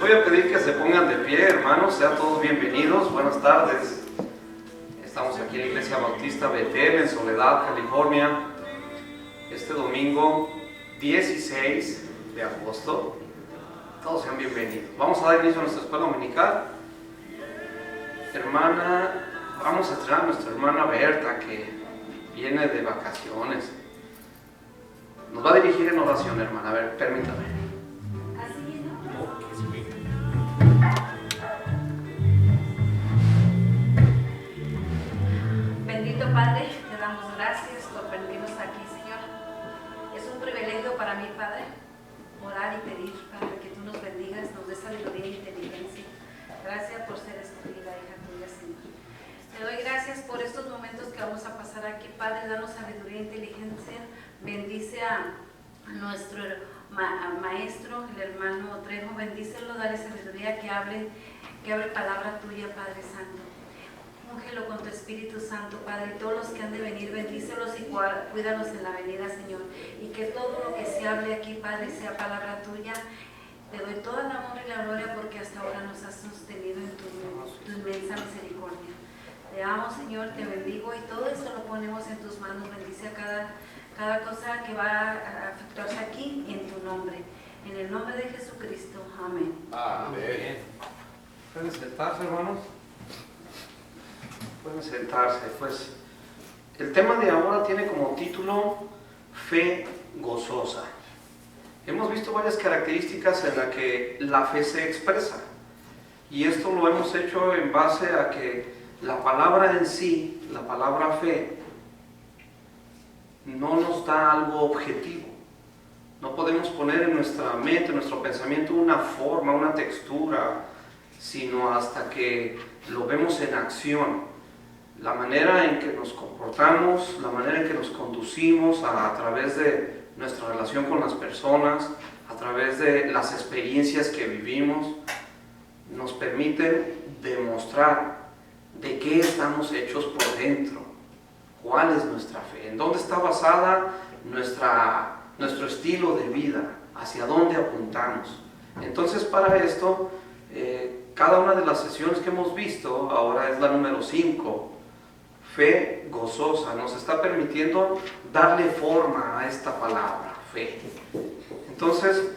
voy a pedir que se pongan de pie, hermanos, sean todos bienvenidos, buenas tardes. Estamos aquí en la Iglesia Bautista Betel, en Soledad, California, este domingo 16 de agosto. Todos sean bienvenidos. Vamos a dar inicio a nuestra escuela dominical. Vamos a estrenar a nuestra hermana Berta, que viene de vacaciones. Nos va a dirigir en oración, hermana. A ver, permítame. Bendito Padre, te damos gracias por permitirnos aquí, Señor. Es un privilegio para mí, Padre, orar y pedir, Padre, que tú nos bendigas, nos des sabiduría e inteligencia. Gracias por ser escogida, hija tuya, Señor. Te doy gracias por estos momentos que vamos a pasar aquí, Padre. Danos sabiduría e inteligencia. Bendice a nuestro maestro, el hermano Trejo. Bendícelo, dale sabiduría, que hable palabra tuya, Padre Santo. Úngelo con tu Espíritu Santo, Padre, y todos los que han de venir, bendícelos y cuídalos en la venida, Señor. Y que todo lo que se hable aquí, Padre, sea palabra tuya. Te doy toda la honra y la gloria porque hasta ahora nos has sostenido en tu inmensa misericordia. Te amo, Señor, te bendigo y todo esto lo ponemos en tus manos. Bendice a cada cosa que va a efectuarse aquí en tu nombre. En el nombre de Jesucristo. Amén. Amén. ¿Pueden sentarse, hermanos? Pueden sentarse. Pues el tema de ahora tiene como título Fe gozosa. Hemos visto varias características en las que la fe se expresa. Y esto lo hemos hecho en base a que la palabra en sí, la palabra fe, no nos da algo objetivo. No podemos poner en nuestra mente, en nuestro pensamiento, una forma, una textura, sino hasta que lo vemos en acción. La manera en que nos comportamos, la manera en que nos conducimos a través de nuestra relación con las personas, a través de las experiencias que vivimos, nos permiten demostrar de qué estamos hechos por dentro, cuál es nuestra fe, en dónde está basada nuestro estilo de vida, hacia dónde apuntamos. Entonces, para esto, cada una de las sesiones que hemos visto, ahora es la número 5, fe gozosa, nos está permitiendo darle forma a esta palabra, fe. Entonces,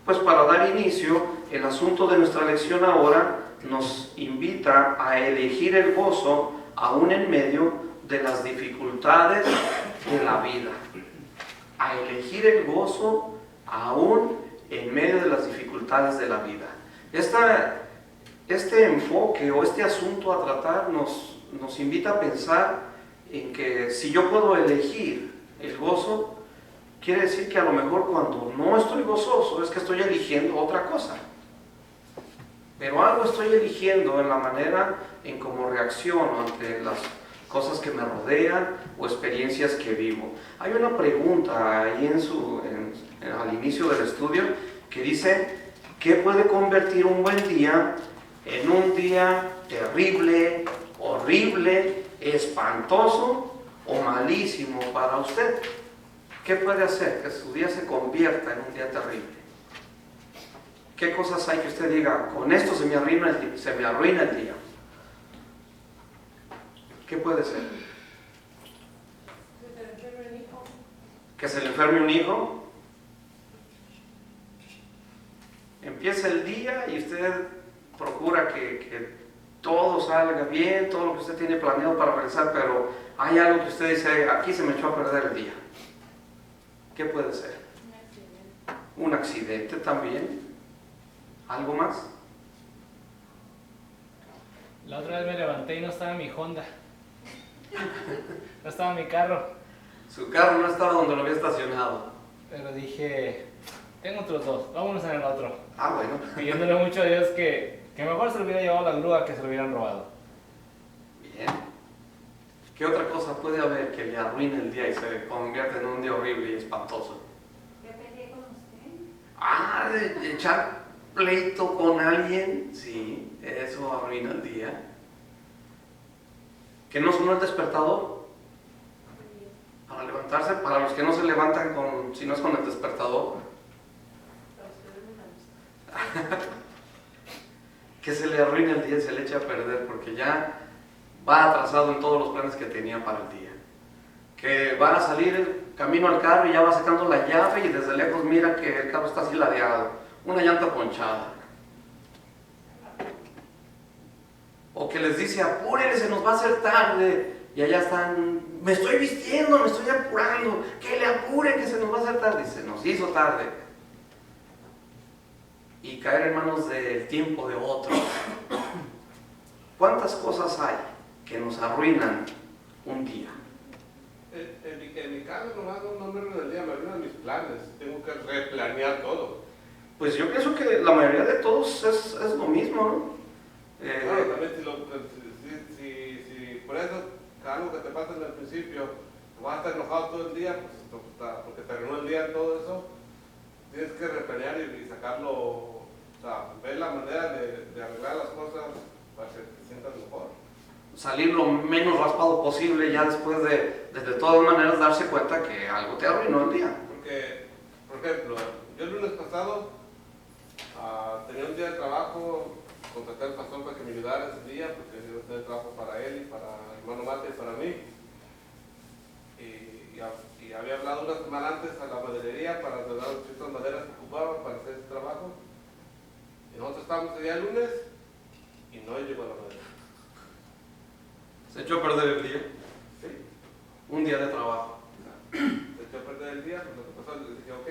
pues para dar inicio, el asunto de nuestra lección ahora nos invita a elegir el gozo aún en medio de las dificultades de la vida. A elegir el gozo aún en medio de las dificultades de la vida. Este enfoque o este asunto a tratar nos invita a pensar en que si yo puedo elegir el gozo, quiere decir que a lo mejor cuando no estoy gozoso es que estoy eligiendo otra cosa. Pero algo estoy eligiendo en la manera en cómo reacciono ante las cosas que me rodean o experiencias que vivo. Hay una pregunta ahí al inicio del estudio que dice: ¿qué puede convertir un buen día en un día terrible, horrible, espantoso o malísimo para usted? ¿Qué puede hacer que su día se convierta en un día terrible? ¿Qué cosas hay que usted diga, con esto se me arruina el día? ¿Qué puede ser? ¿Que se le enferme un hijo? Empieza el día y usted procura que todo salga bien, todo lo que usted tiene planeado para realizar, pero hay algo que usted dice, aquí se me echó a perder el día. ¿Qué puede ser? Un accidente también. ¿Algo más? La otra vez me levanté y no estaba mi Honda. No estaba mi carro. Su carro no estaba donde lo había estacionado. Pero dije, tengo otros dos, vámonos en el otro. Ah, bueno. Pidiéndole mucho a Dios que mejor se lo hubiera llevado la grúa que se lo hubieran robado. Bien. ¿Qué otra cosa puede haber que le arruine el día y se convierta en un día horrible y espantoso? ¿Ya peleé con usted? Ah, de echar pleito con alguien, sí, eso arruina el día. ¿Que no sonó el despertador? Para levantarse, para los que no se levantan si no es con el despertador. que se le arruine el día y se le eche a perder porque ya va atrasado en todos los planes que tenía para el día. Que va a salir camino al carro y ya va sacando la llave y desde lejos mira que el carro está así ladeado, una llanta ponchada. O que les dice, apúrense, se nos va a hacer tarde. Y allá están, me estoy vistiendo, me estoy apurando, que le apuren, que se nos va a hacer tarde. Y se nos hizo tarde. Y caer en manos del tiempo de otro. ¿Cuántas cosas hay que nos arruinan un día? En mi caso, nomás no me arruinan el día, me arruinan mis planes. Tengo que replanear todo. Pues yo pienso que la mayoría de todos es lo mismo, ¿no? Claro, también si por eso algo que te pasa en el principio, vas a estar enojado todo el día, pues, porque te arruinó el día todo eso, tienes que replanear y sacarlo, o sea, ver la manera de arreglar las cosas para que te sientas mejor. Salir lo menos raspado posible ya después de todas maneras darse cuenta que algo te arruinó el día. Porque, por ejemplo, yo el lunes pasado tenía un día de trabajo, contraté al pastor para que me ayudara ese día, porque yo tenía trabajo para él y para el hermano Mate y para mí. Y había hablado una semana antes a la maderería para dar ciertas maderas que ocupaban para hacer ese trabajo. Y nosotros estábamos el día lunes y no llegó la madera. Se echó a perder el día. Sí. Un día de trabajo. Se echó a perder el día, pues lo que pasó, le dije, ok,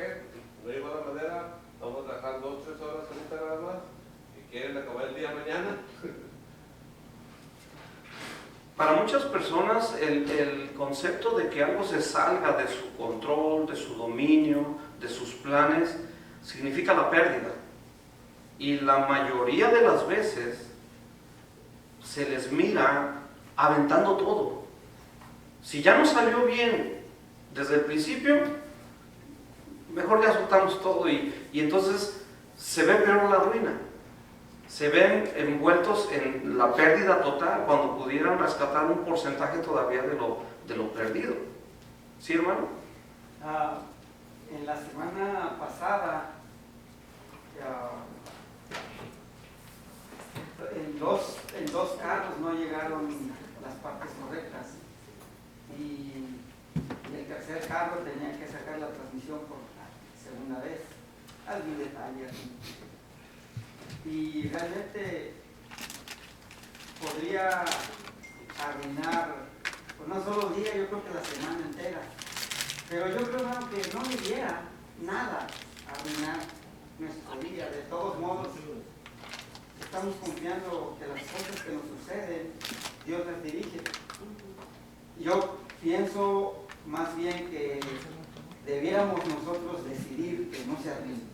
no llegó la madera, vamos a trabajar 2 o 3 horas ahorita nada más. ¿Quieren acabar el día mañana? Para muchas personas el concepto de que algo se salga de su control, de su dominio, de sus planes, significa la pérdida. Y la mayoría de las veces se les mira aventando todo. Si ya no salió bien desde el principio, mejor ya soltamos todo y entonces se ve peor la ruina. Se ven envueltos en la pérdida total cuando pudieran rescatar un porcentaje todavía de lo perdido. ¿Sí, hermano? En la semana pasada, en dos carros no llegaron las partes correctas y el tercer carro tenía que sacar la transmisión por segunda vez. Algún detalle así. Y realmente podría arruinar, pues no solo el día, yo creo que la semana entera. Pero yo creo, hermano, que no me diera nada arruinar nuestro día. De todos modos, estamos confiando que las cosas que nos suceden, Dios las dirige. Yo pienso más bien que debiéramos nosotros decidir que no se arruine.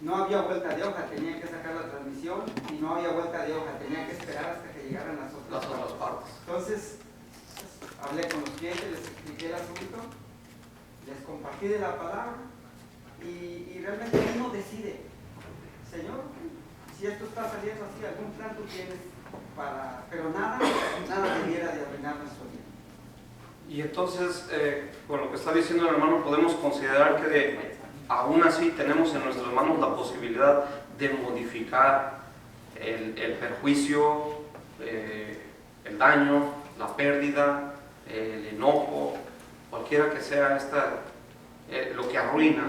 No había vuelta de hoja, tenía que sacar la transmisión y no había vuelta de hoja, tenía que esperar hasta que llegaran las otras partes. Entonces, hablé con los clientes, les expliqué el asunto, les compartí de la palabra y realmente uno decide, Señor, si esto está saliendo así, algún plan tú tienes pero nada debiera de arruinar nuestro día. Y entonces, con lo que está diciendo el hermano, podemos considerar que aún así tenemos en nuestras manos la posibilidad de modificar el perjuicio, el daño, la pérdida, el enojo, cualquiera que sea lo que arruina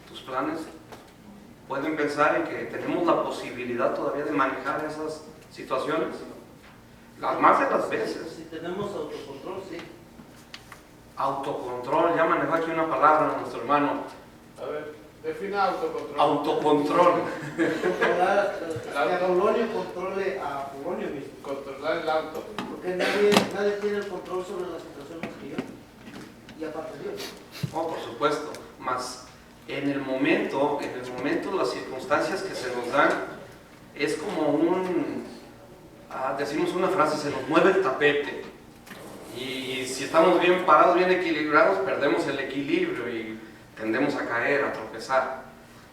tus planes. Pueden pensar en que tenemos la posibilidad todavía de manejar esas situaciones, las más de las veces. Si tenemos autocontrol, sí. Autocontrol, ya manejó aquí una palabra nuestro hermano. A ver, defina autocontrol. Autocontrol. Controlar, que Apolonio controle a Apolonio mismo. Controlar el auto. Porque nadie tiene el control sobre las situaciones que yo. Y aparte Dios. Oh, por supuesto, más en el momento, las circunstancias que se nos dan, es como decimos una frase, se nos mueve el tapete. Y si estamos bien parados, bien equilibrados, perdemos el equilibrio y tendemos a caer, a tropezar.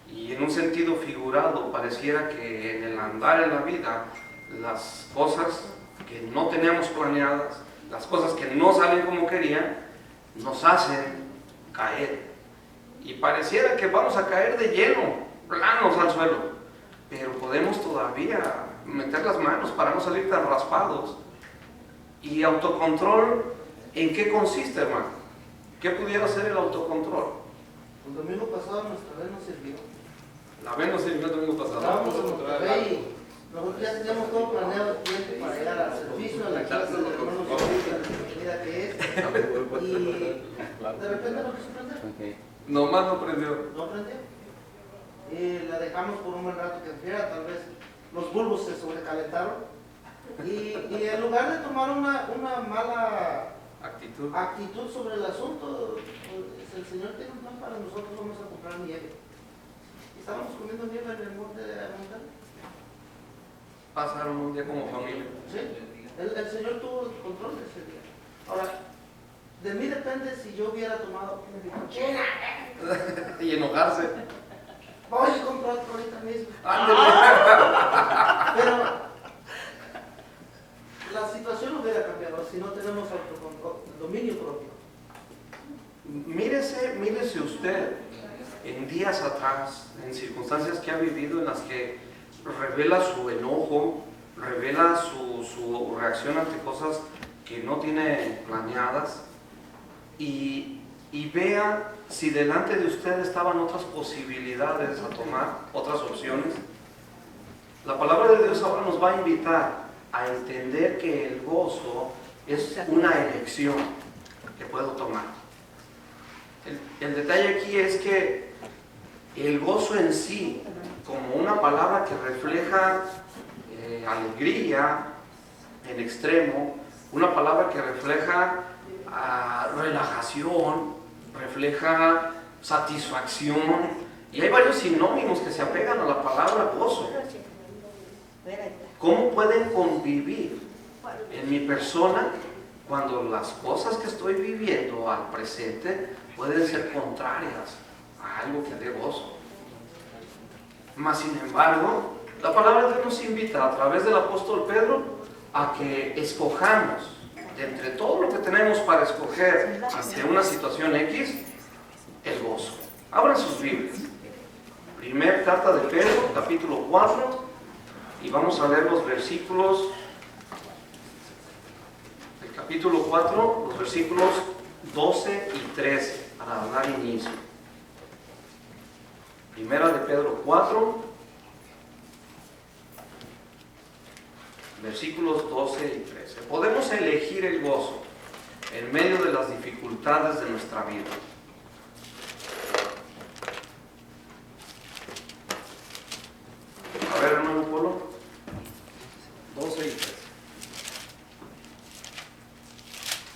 Y en un sentido figurado, pareciera que en el andar en la vida, las cosas que no teníamos planeadas, las cosas que no salen como querían, nos hacen caer. Y pareciera que vamos a caer de lleno planos al suelo, pero podemos todavía meter las manos para no salir tan raspados. ¿Y autocontrol en qué consiste, hermano? ¿Qué pudiera ser el autocontrol? El domingo pasado nuestra vez nos sirvió. La vez nos sirvió el domingo pasado. Estábamos en Monterrey y nosotros ya teníamos todo planeado el tiempo para llegar al servicio, a la clase de hermanos de la bienvenida que es. Y de repente no quiso prender. Nomás no prendió. No prendió. Y la dejamos por un buen rato que enfriara, tal vez los bulbos se sobrecalentaron. Y en lugar de tomar una mala actitud sobre el asunto, pues, el Señor tiene un plan para nosotros, vamos a comprar nieve. Y estábamos comiendo nieve en el monte de Monterrey. Pasaron un día como familia. Sí, el Señor tuvo el control de ese día. Ahora, de mí depende si yo hubiera tomado Y enojarse. voy a comprar ahorita mismo. Ándale. Pero la situación hubiera cambiado si no tenemos autocontrol, dominio propio. Mírese usted en días atrás, en circunstancias que ha vivido en las que revela su enojo, revela su reacción ante cosas que no tiene planeadas, y vea si delante de usted estaban otras posibilidades a tomar, otras opciones. La palabra de Dios ahora nos va a invitar a entender que el gozo es una elección que puedo tomar. El detalle aquí es que el gozo en sí, como una palabra que refleja alegría en extremo, una palabra que refleja relajación, refleja satisfacción, y hay varios sinónimos que se apegan a la palabra gozo. ¿Cómo pueden convivir en mi persona cuando las cosas que estoy viviendo al presente pueden ser contrarias a algo que dé gozo? Mas, sin embargo, la palabra de Dios nos invita a través del apóstol Pedro a que escojamos de entre todo lo que tenemos para escoger ante una situación X, el gozo. Abran sus Biblias. Primer carta de Pedro, capítulo 4. Y vamos a leer los versículos del capítulo 4, los versículos 12 y 13, para dar inicio. Primera de Pedro 4, versículos 12 y 13. Podemos elegir el gozo en medio de las dificultades de nuestra vida. A ver, hermano Polo. 12 y 13.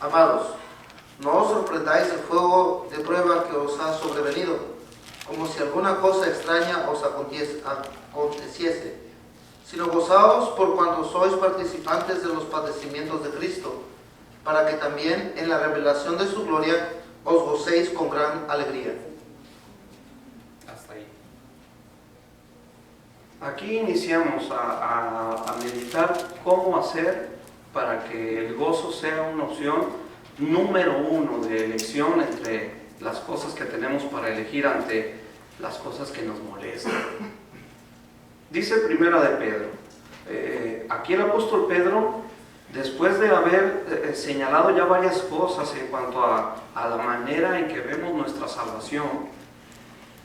Amados, no os sorprendáis del fuego de prueba que os ha sobrevenido, como si alguna cosa extraña os aconteciese, sino gozaos por cuanto sois participantes de los padecimientos de Cristo, para que también en la revelación de su gloria os gocéis con gran alegría. Hasta ahí. Aquí iniciamos a meditar cómo hacer para que el gozo sea una opción número uno de elección entre las cosas que tenemos para elegir ante las cosas que nos molestan. Dice Primera de Pedro, aquí el apóstol Pedro, después de haber señalado ya varias cosas en cuanto a la manera en que vemos nuestra salvación,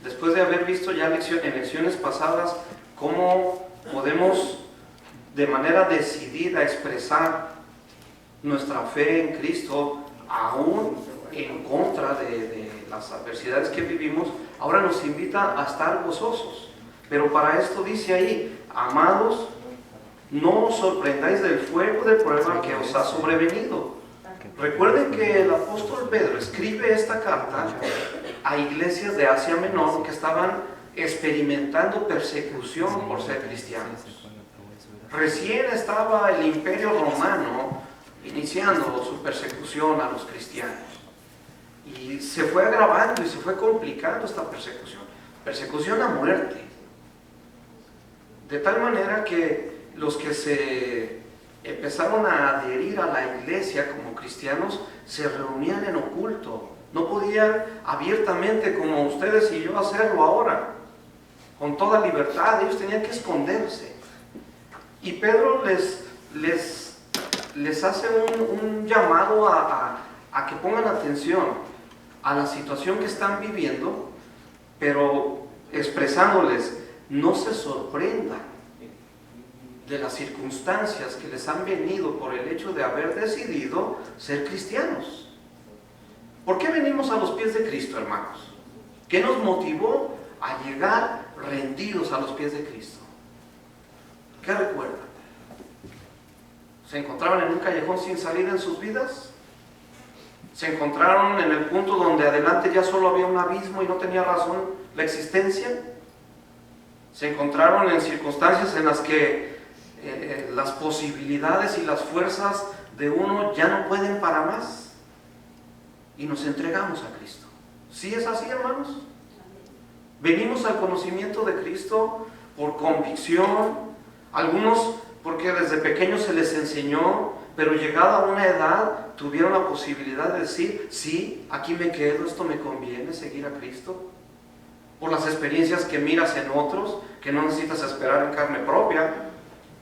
después de haber visto ya en lecciones pasadas cómo podemos de manera decidida expresar nuestra fe en Cristo aún en contra de las adversidades que vivimos, ahora nos invita a estar gozosos. Pero para esto dice ahí, amados, no os sorprendáis del fuego de prueba que os ha sobrevenido. Recuerden que el apóstol Pedro escribe esta carta a iglesias de Asia Menor que estaban experimentando persecución por ser cristianos. Recién estaba el Imperio Romano iniciando su persecución a los cristianos. Y se fue agravando y se fue complicando esta persecución. Persecución a muerte. De tal manera que los que se empezaron a adherir a la iglesia como cristianos se reunían en oculto. No podían abiertamente como ustedes y yo hacerlo ahora. con toda libertad, ellos tenían que esconderse. Y Pedro les hace un llamado a que pongan atención a la situación que están viviendo, pero expresándoles, no se sorprendan de las circunstancias que les han venido por el hecho de haber decidido ser cristianos. ¿Por qué venimos a los pies de Cristo, hermanos? ¿Qué nos motivó a llegar rendidos a los pies de Cristo? ¿Qué recuerdan? ¿Se encontraban en un callejón sin salida en sus vidas? ¿Se encontraron en el punto donde adelante ya solo había un abismo y no tenía razón la existencia? ¿Se encontraron en circunstancias en las que las posibilidades y las fuerzas de uno ya no pueden para más? Y nos entregamos a Cristo. ¿Sí es así, hermanos? Venimos al conocimiento de Cristo por convicción, algunos porque desde pequeños se les enseñó, pero llegada a una edad tuvieron la posibilidad de decir, sí, aquí me quedo, esto me conviene, seguir a Cristo. Por las experiencias que miras en otros, que no necesitas esperar en carne propia,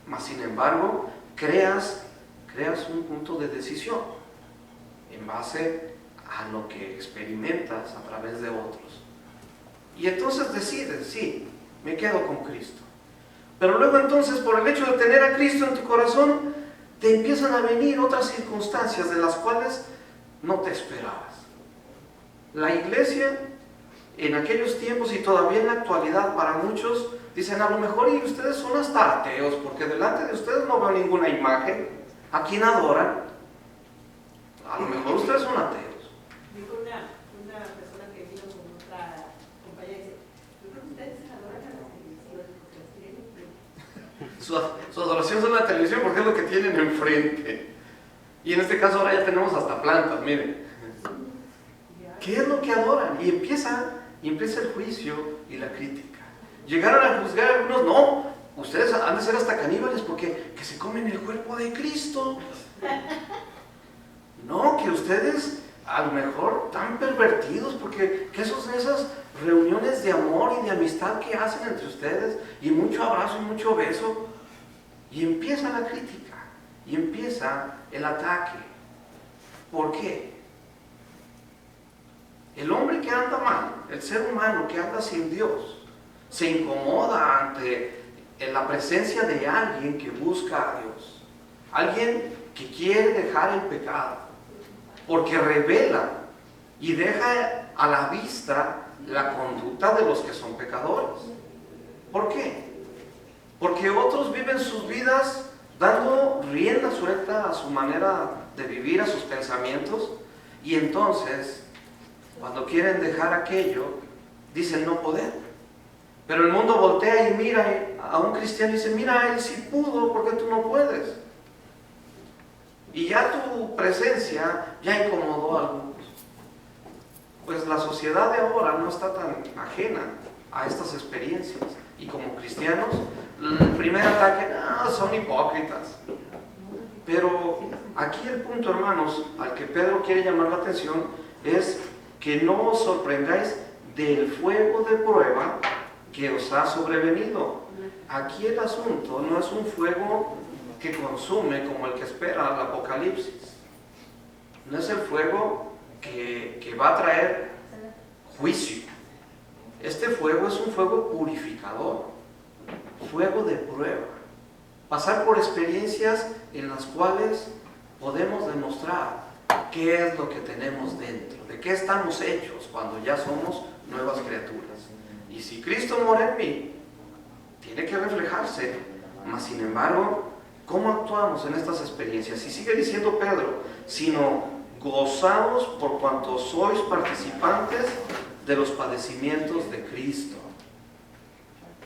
mas sin embargo, creas un punto de decisión en base a lo que experimentas a través de otros. Y entonces decides, sí, me quedo con Cristo. Pero luego entonces, por el hecho de tener a Cristo en tu corazón, te empiezan a venir otras circunstancias de las cuales no te esperabas. La iglesia, en aquellos tiempos y todavía en la actualidad para muchos, dicen a lo mejor y ustedes son hasta ateos, porque delante de ustedes no veo ninguna imagen. ¿A quién adoran? A lo mejor ustedes son ateos. Dijo una persona que vino con otra compañera, dice, yo creo que ustedes adoran a la televisión, porque las tienen enfrente. Su adoración es la televisión porque es lo que tienen enfrente. Y en este caso ahora ya tenemos hasta plantas, miren. ¿Qué es lo que adoran? Y empieza el juicio y la crítica. Llegaron a juzgar a algunos, no, ustedes han de ser hasta caníbales porque que se comen el cuerpo de Cristo. No, que ustedes a lo mejor tan pervertidos porque que esas reuniones de amor y de amistad que hacen entre ustedes y mucho abrazo y mucho beso. Y empieza la crítica y empieza el ataque. ¿Por qué? El hombre que anda mal, el ser humano que anda sin Dios, se incomoda ante la presencia de alguien que busca a Dios, alguien que quiere dejar el pecado, porque revela y deja a la vista la conducta de los que son pecadores. ¿Por qué? Porque otros viven sus vidas dando rienda suelta a su manera de vivir, a sus pensamientos, y entonces cuando quieren dejar aquello, dicen no poder. Pero el mundo voltea y mira a un cristiano y dice, mira, él sí pudo, ¿por qué tú no puedes? Y ya tu presencia ya incomodó a algunos. Pues la sociedad de ahora no está tan ajena a estas experiencias. Y como cristianos, el primer ataque, son hipócritas. Pero aquí el punto, hermanos, al que Pedro quiere llamar la atención es que no os sorprendáis del fuego de prueba que os ha sobrevenido. Aquí el asunto no es un fuego que consume como el que espera el Apocalipsis. No es el fuego que va a traer juicio. Este fuego es un fuego purificador, fuego de prueba. Pasar por experiencias en las cuales podemos demostrar qué es lo que tenemos dentro, de qué estamos hechos cuando ya somos nuevas criaturas. Y si Cristo mora en mí, tiene que reflejarse, mas sin embargo, ¿cómo actuamos en estas experiencias? Y sigue diciendo Pedro, sino gozaos por cuanto sois participantes de los padecimientos de Cristo.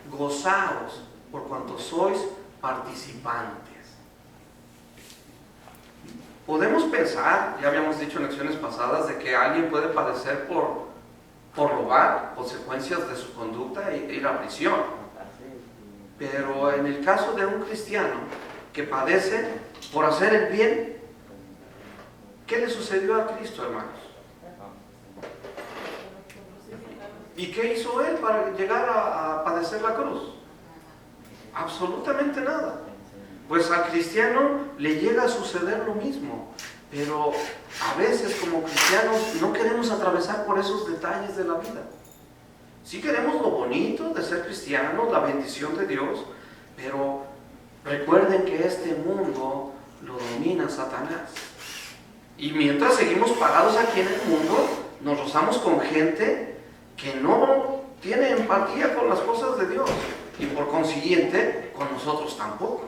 Gozaos por cuanto sois participantes. Podemos pensar, ya habíamos dicho en lecciones pasadas, de que alguien puede padecer por robar, consecuencias de su conducta e ir a prisión. Pero en el caso de un cristiano que padece por hacer el bien, ¿qué le sucedió a Cristo, hermanos? ¿Y qué hizo él para llegar a padecer padecer la cruz? Absolutamente nada. Pues al cristiano le llega a suceder lo mismo, pero a veces como cristianos no queremos atravesar por esos detalles de la vida. Sí queremos lo bonito de ser cristianos, la bendición de Dios, pero recuerden que este mundo lo domina Satanás. Y mientras seguimos parados aquí en el mundo, nos rozamos con gente que no tiene empatía con las cosas de Dios y por consiguiente con nosotros tampoco.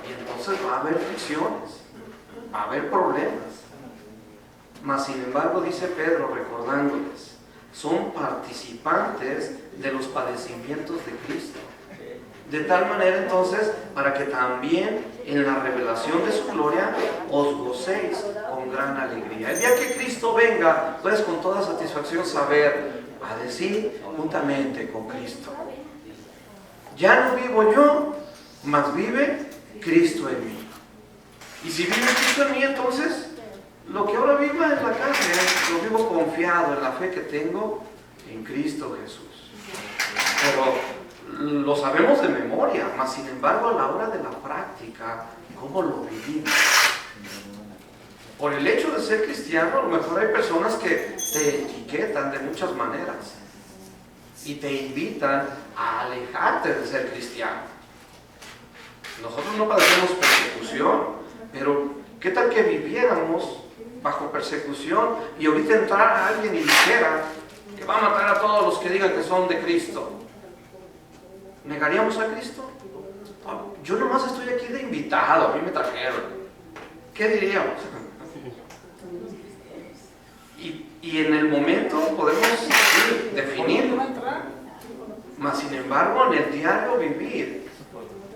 Y entonces va a haber fricciones, va a haber problemas. Mas sin embargo, dice Pedro recordándoles, son participantes de los padecimientos de Cristo. De tal manera entonces, para que también en la revelación de su gloria os gocéis con gran alegría. El día que Cristo venga, puedes con toda satisfacción saber, padecí juntamente con Cristo. Ya no vivo yo, mas vive Cristo en mí. Y si vive Cristo en mí, entonces, lo que ahora viva en la carne, lo vivo confiado en la fe que tengo en Cristo Jesús. Pero lo sabemos de memoria, mas sin embargo a la hora de la práctica, ¿cómo lo vivimos? Por el hecho de ser cristiano, a lo mejor hay personas que te etiquetan de muchas maneras y te invitan a alejarte de ser cristiano. Nosotros no padecemos persecución, pero ¿qué tal que viviéramos bajo persecución y ahorita entrara alguien y dijera que va a matar a todos los que digan que son de Cristo? ¿Negaríamos a Cristo? Yo nomás estoy aquí de invitado, a mí me trajeron. ¿Qué diríamos? Y en el momento podemos definirlo. Mas sin embargo, en el diario vivir,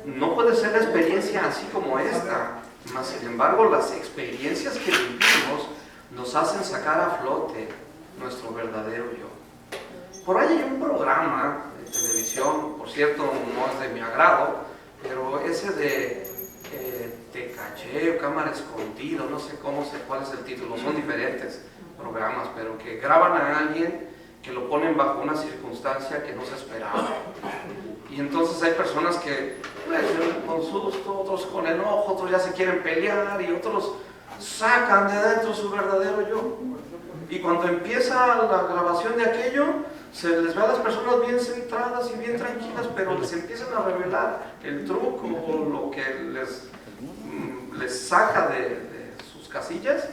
no puede ser la experiencia así como esta. Mas sin embargo, las experiencias que vivimos nos hacen sacar a flote nuestro verdadero yo. Por ahí hay un programa televisión, por cierto, no es de mi agrado, pero ese de Te caché o Cámara Escondido, no sé cuál es el título, son diferentes programas, pero que graban a alguien que lo ponen bajo una circunstancia que no se esperaba. Y entonces hay personas que con susto, otros con enojo, otros ya se quieren pelear y otros sacan de adentro su verdadero yo. Y cuando empieza la grabación de aquello, se les ve a las personas bien centradas y bien tranquilas, pero les empiezan a revelar el truco o lo que les saca de sus casillas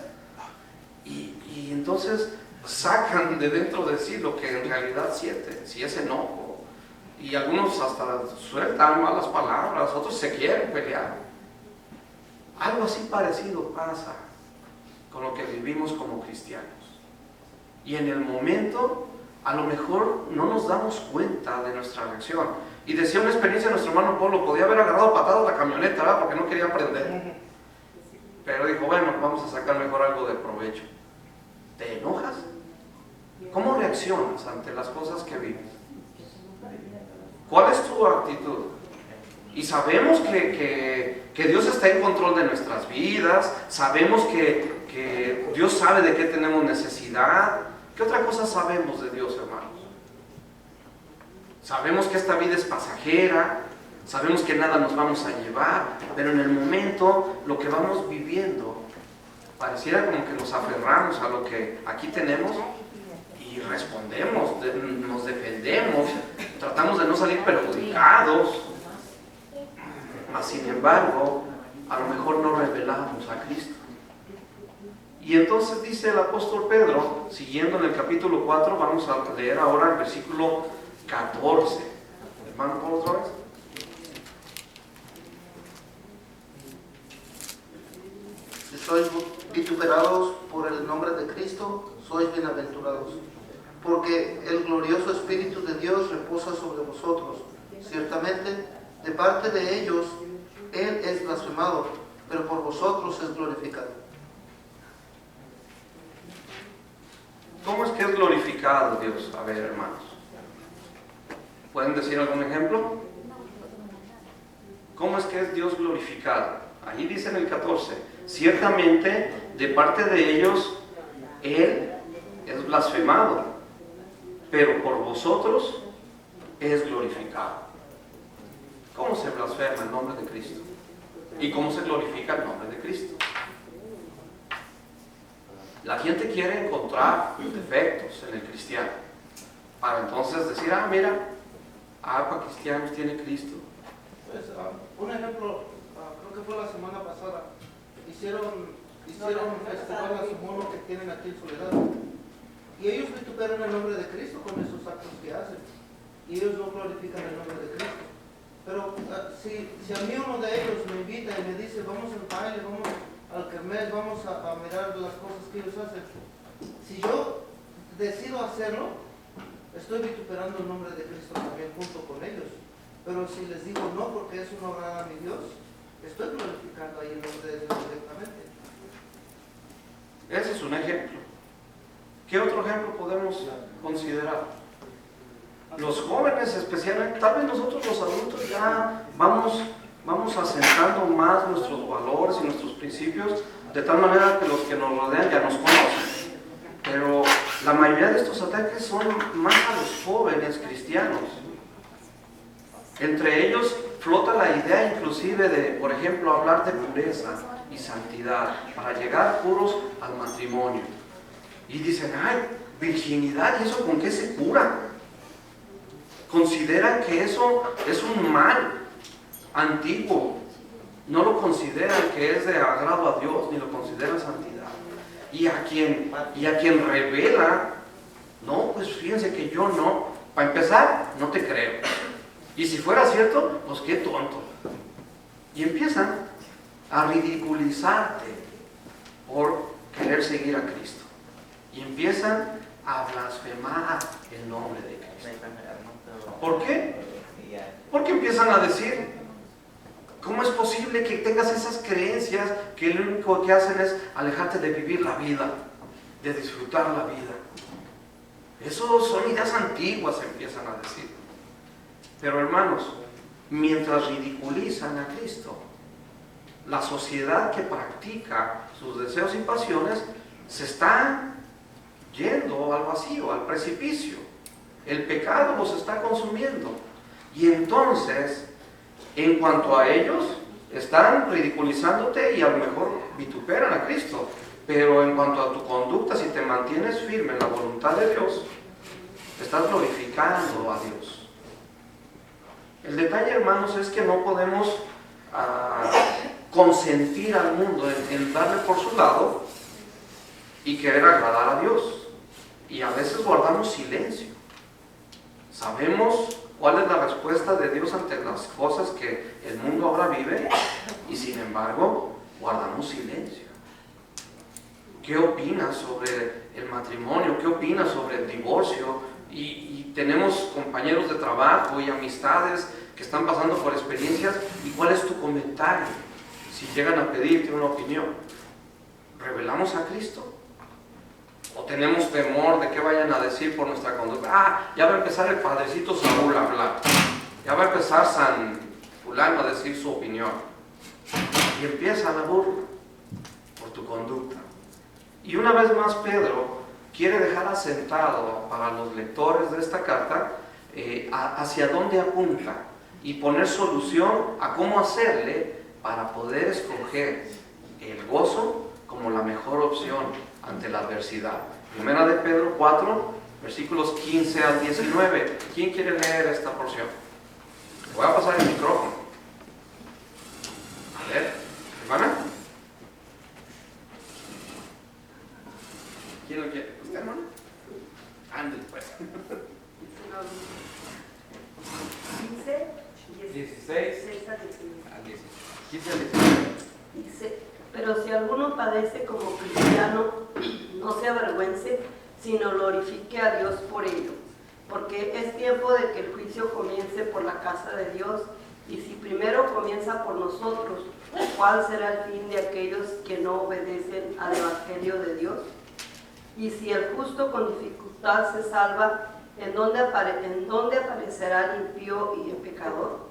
y entonces sacan de dentro de sí lo que en realidad sienten, si es enojo. Y algunos hasta sueltan malas palabras, otros se quieren pelear. Algo así parecido pasa con lo que vivimos como cristianos. Y en el momento, a lo mejor no nos damos cuenta de nuestra reacción. Y decía una experiencia de nuestro hermano Pablo, podía haber agarrado patadas la camioneta, ¿verdad? Porque no quería aprender. Pero dijo, bueno, vamos a sacar mejor algo de provecho. ¿Te enojas? ¿Cómo reaccionas ante las cosas que vives? ¿Cuál es tu actitud? Y sabemos que Dios está en control de nuestras vidas, sabemos que Dios sabe de qué tenemos necesidad. ¿Qué otra cosa sabemos de Dios, hermanos? Sabemos que esta vida es pasajera, sabemos que nada nos vamos a llevar, pero en el momento, lo que vamos viviendo, pareciera como que nos aferramos a lo que aquí tenemos y respondemos, nos defendemos, tratamos de no salir perjudicados, mas sin embargo, a lo mejor no revelamos a Cristo. Y entonces dice el apóstol Pedro, siguiendo en el capítulo 4, vamos a leer ahora el versículo 14. Hermano, ¿por otra vez? Si sois vituperados por el nombre de Cristo, sois bienaventurados, porque el glorioso Espíritu de Dios reposa sobre vosotros. Ciertamente, de parte de ellos, Él es blasfemado, pero por vosotros es glorificado. ¿Cómo es que es glorificado Dios? A ver, hermanos, ¿pueden decir algún ejemplo? ¿Cómo es que es Dios glorificado? Ahí dice en el 14, ciertamente de parte de ellos Él es blasfemado, pero por vosotros es glorificado. ¿Cómo se blasfema el nombre de Cristo? ¿Y cómo se glorifica el nombre de Cristo? La gente quiere encontrar defectos en el cristiano para entonces decir, mira, para cristianos tiene Cristo. Pues, un ejemplo, creo que fue la semana pasada, hicieron un festival a su mono que tienen aquí en Soledad, y ellos vituperan el nombre de Cristo con esos actos que hacen, y ellos no glorifican el nombre de Cristo. Pero si a mí uno de ellos me invita y me dice, vamos al baile, vamos al kermés, vamos a mirar las cosas que ellos hacen, si yo decido hacerlo, estoy vituperando el nombre de Cristo también junto con ellos. Pero si les digo no porque eso no agrada a mi Dios, estoy glorificando ahí el nombre de Dios directamente. Ese es un ejemplo. ¿Qué otro ejemplo podemos considerar? Los jóvenes especialmente, tal vez nosotros los adultos ya vamos asentando más nuestros valores y nuestros principios, de tal manera que los que nos rodean ya nos conocen. Pero la mayoría de estos ataques son más a los jóvenes cristianos. Entre ellos flota la idea inclusive de, por ejemplo, hablar de pureza y santidad para llegar puros al matrimonio. Y dicen, virginidad, ¿y eso con qué se cura? Consideran que eso es un mal antiguo. No lo consideran que es de agrado a Dios, ni lo consideran santidad. Y a quien revela, no, pues fíjense que yo no. Para empezar, no te creo. Y si fuera cierto, pues qué tonto. Y empiezan a ridiculizarte por querer seguir a Cristo. Y empiezan a blasfemar el nombre de Cristo. ¿Por qué? Porque empiezan a decir, ¿cómo es posible que tengas esas creencias que lo único que hacen es alejarte de vivir la vida, de disfrutar la vida? Eso son ideas antiguas, empiezan a decir. Pero hermanos, mientras ridiculizan a Cristo, la sociedad que practica sus deseos y pasiones se está yendo al vacío, al precipicio. El pecado los está consumiendo. Y entonces, en cuanto a ellos, están ridiculizándote y a lo mejor vituperan a Cristo. Pero en cuanto a tu conducta, si te mantienes firme en la voluntad de Dios, estás glorificando a Dios. El detalle, hermanos, es que no podemos consentir al mundo en darle por su lado y querer agradar a Dios. Y a veces guardamos silencio. Sabemos cuál es la respuesta de Dios ante las cosas que el mundo ahora vive y sin embargo guardamos silencio. ¿Qué opinas sobre el matrimonio? ¿Qué opinas sobre el divorcio? Y tenemos compañeros de trabajo y amistades que están pasando por experiencias. ¿Y cuál es tu comentario? Si llegan a pedirte una opinión, ¿revelamos a Cristo? ¿O tenemos temor de que vayan a decir por nuestra conducta? Ya va a empezar el padrecito Saúl a hablar. Ya va a empezar San Fulano a decir su opinión. Y empieza la burla por tu conducta. Y una vez más Pedro quiere dejar asentado para los lectores de esta carta hacia dónde apunta y poner solución a cómo hacerle para poder escoger el gozo como la mejor opción ante la adversidad. Primera de Pedro 4, versículos 15 al 19. ¿Quién quiere leer esta porción? Voy a pasar el micrófono. A ver, hermana. ¿Quién lo quiere? ¿Usted, hermano? Ándale, pues. 16 al 19. 15 al 19. Dice, pero si alguno padece como cristiano, no se avergüence, sino glorifique a Dios por ello. Porque es tiempo de que el juicio comience por la casa de Dios, y si primero comienza por nosotros, ¿cuál será el fin de aquellos que no obedecen al Evangelio de Dios? Y si el justo con dificultad se salva, ¿en dónde aparecerá el impío y el pecador?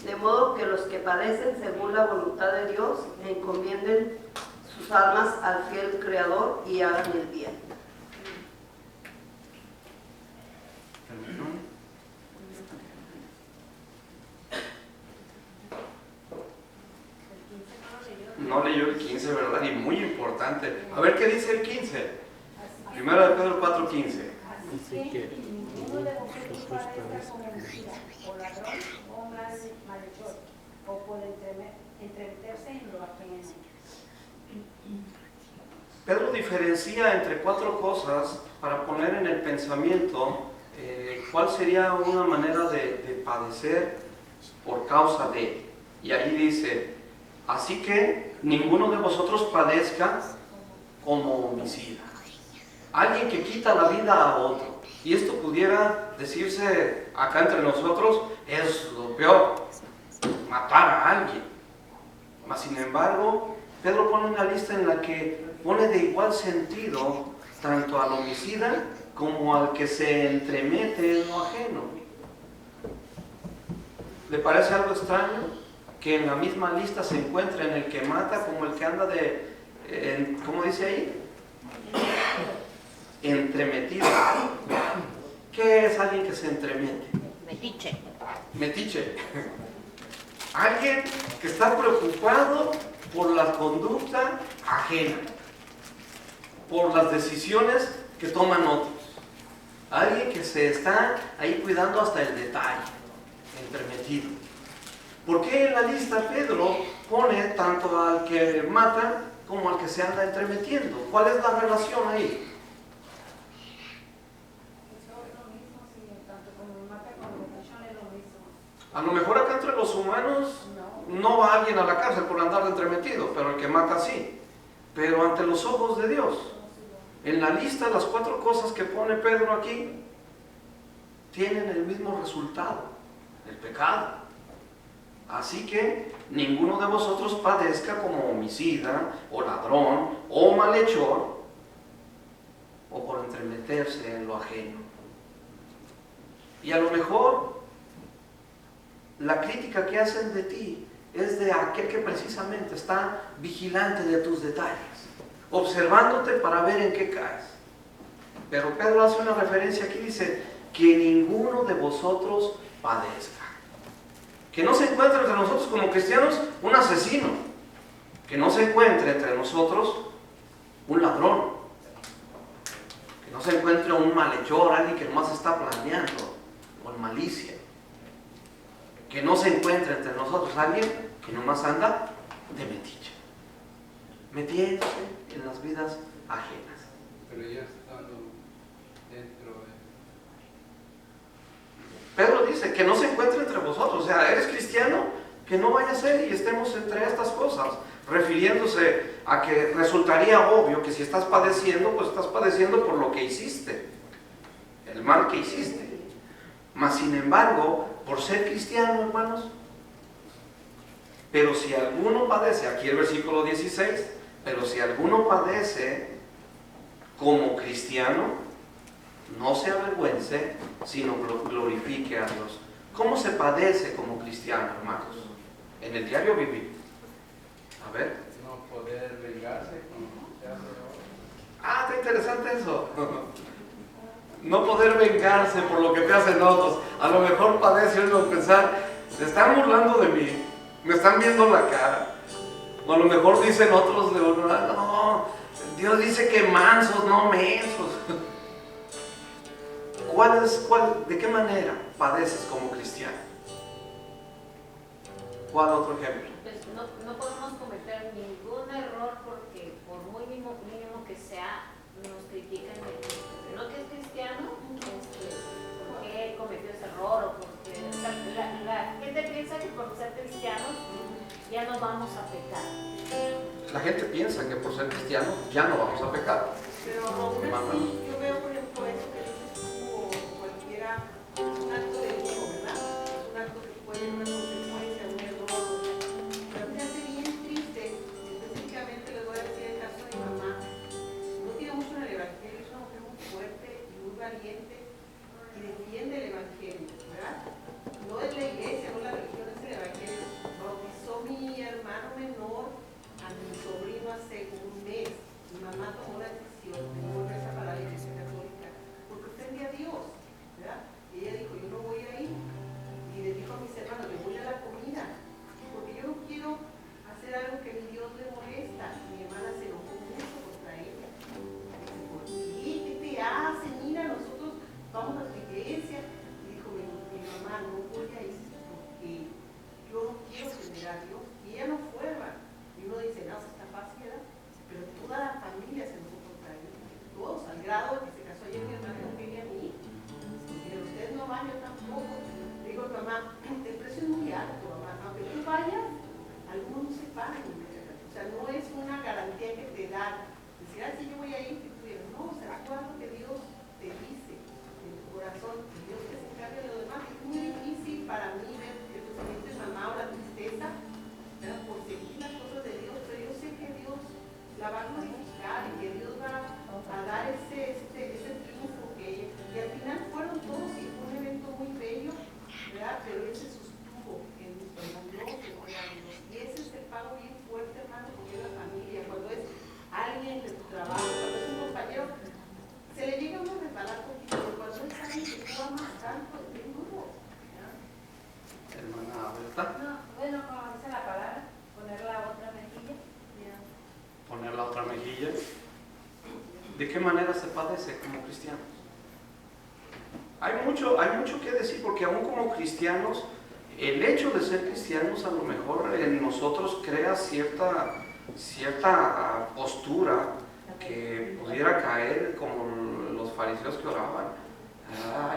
De modo que los que padecen según la voluntad de Dios encomienden sus almas al fiel Creador y hagan el bien. no leyó el 15, ¿verdad? Y muy importante. A ver qué dice el 15. Primero de Pedro 4:15. Así que ninguno de vosotros padezca como homicida, o ladrón, o malhechor, o por entremeterse en lo ajeno. Pedro diferencia entre 4 cosas para poner en el pensamiento cuál sería una manera de padecer por causa de. Y ahí dice, así que ninguno de vosotros padezca como homicida. Alguien que quita la vida a otro. Y esto pudiera decirse acá entre nosotros, es lo peor, matar a alguien. Mas sin embargo, Pedro pone una lista en la que pone de igual sentido tanto al homicida como al que se entremete en lo ajeno. ¿Le parece algo extraño que en la misma lista se encuentre en el que mata como el que anda ¿cómo dice ahí? Entremetido. ¿Qué es alguien que se entremete? Metiche. Metiche. Alguien que está preocupado por la conducta ajena, por las decisiones que toman otros. Alguien que se está ahí cuidando hasta el detalle, entremetido. ¿Por qué en la lista Pedro pone tanto al que mata como al que se anda entremetiendo? ¿Cuál es la relación ahí? A lo mejor acá entre los humanos no va alguien a la cárcel por andar de entremetido, pero el que mata sí. Pero ante los ojos de Dios, en la lista las 4 cosas que pone Pedro aquí tienen el mismo resultado, el pecado. Así que ninguno de vosotros padezca como homicida, o ladrón, o malhechor, o por entremeterse en lo ajeno. Y a lo mejor la crítica que hacen de ti es de aquel que precisamente está vigilante de tus detalles, observándote para ver en qué caes. Pero Pedro hace una referencia aquí, dice, que ninguno de vosotros padezca. Que no se encuentre entre nosotros como cristianos un asesino. Que no se encuentre entre nosotros un ladrón. Que no se encuentre un malhechor, alguien que nomás está planeando, con malicia. Que no se encuentre entre nosotros alguien que nomás anda de metiche, metiéndose en las vidas ajenas. Pero ya estando dentro de... Pedro dice que no se encuentre entre vosotros, o sea, eres cristiano, que no vaya a ser y estemos entre estas cosas, refiriéndose a que resultaría obvio que si estás padeciendo, pues estás padeciendo por lo que hiciste, el mal que hiciste. Mas sin embargo, por ser cristiano, hermanos, pero si alguno padece, aquí el versículo 16, pero si alguno padece como cristiano, no se avergüence, sino glorifique a Dios. ¿Cómo se padece como cristiano, hermanos? En el diario vivir. A ver. No poder vengarse como se hace ahora. Ah, está interesante eso. No poder vengarse por lo que te hacen otros. A lo mejor padece uno pensar, se están burlando de mí, me están viendo la cara. O a lo mejor dicen otros de uno, no, Dios dice que mansos, no mensos. ¿De qué manera padeces como cristiano? ¿Cuál otro ejemplo? Pues no podemos cometer ningún error porque por muy mínimo que sea, nos critican de no que es cristiano, por qué cometió ese error o porque la gente piensa que por ser cristianos ya no vamos a pecar. La gente piensa que por ser cristiano ya no vamos a pecar. Pero aún así, yo veo por ejemplo eso que dices tú o cualquiera, es un acto de uno, ¿verdad? Es un acto que puede tener una consecuencia, un error. Pero me hace bien triste, específicamente les voy a decir el caso de mi mamá. No tiene mucho en el evangelio, es una mujer muy fuerte y muy valiente y defiende el evangelio, ¿verdad? No es la iglesia, no la religión, es el evangelio. Bautizó mi hermano menor a mi sobrino hace un mes. Mi mamá tomó la decisión de no volverse a parar y mamá, no voy a ir porque yo no quiero tener a Dios. Y ella no fue, hermano. Y uno dice, no, está fácil, ¿verdad? Pero toda la familia se nos contra él. Todos, al grado de que se casó ayer mi hermana no viene a mí. Si usted no va, yo tampoco. Digo, mamá, el precio es muy alto, mamá. Aunque tú vayas, algunos se pagan. O sea, no es una garantía que te dan. Decir, ah, sí, yo voy a ir, que tú vienes. No, o sea, es algo que Dios te dice en tu corazón. Y Dios que se encargue de lo demás. Es muy difícil para mí ver que tu sentimiento de mamá o la tristeza, ¿verdad? Por seguir las cosas de Dios. Pero yo sé que Dios la va a glorificar y que Dios va a dar ese triunfo que ella. Y al final fueron todos y fue un evento muy bello, ¿verdad? Pero ese sostuvo en Dios, y ese es el pago bien fuerte, hermano, porque es la familia. Cuando es alguien de tu trabajo, cuando es un compañero, se le llega a uno a resbalar poquito, pero cuando es alguien que tú amas tanto, es bien duro. Hermana Berta. No, bueno, como dice la palabra, poner la otra mejilla. Poner la otra mejilla. ¿De qué manera se padece como cristianos? Hay mucho que decir, porque aún como cristianos, el hecho de ser cristianos a lo mejor en nosotros crea cierta postura que pudiera caer como los fariseos que oraban. Ah,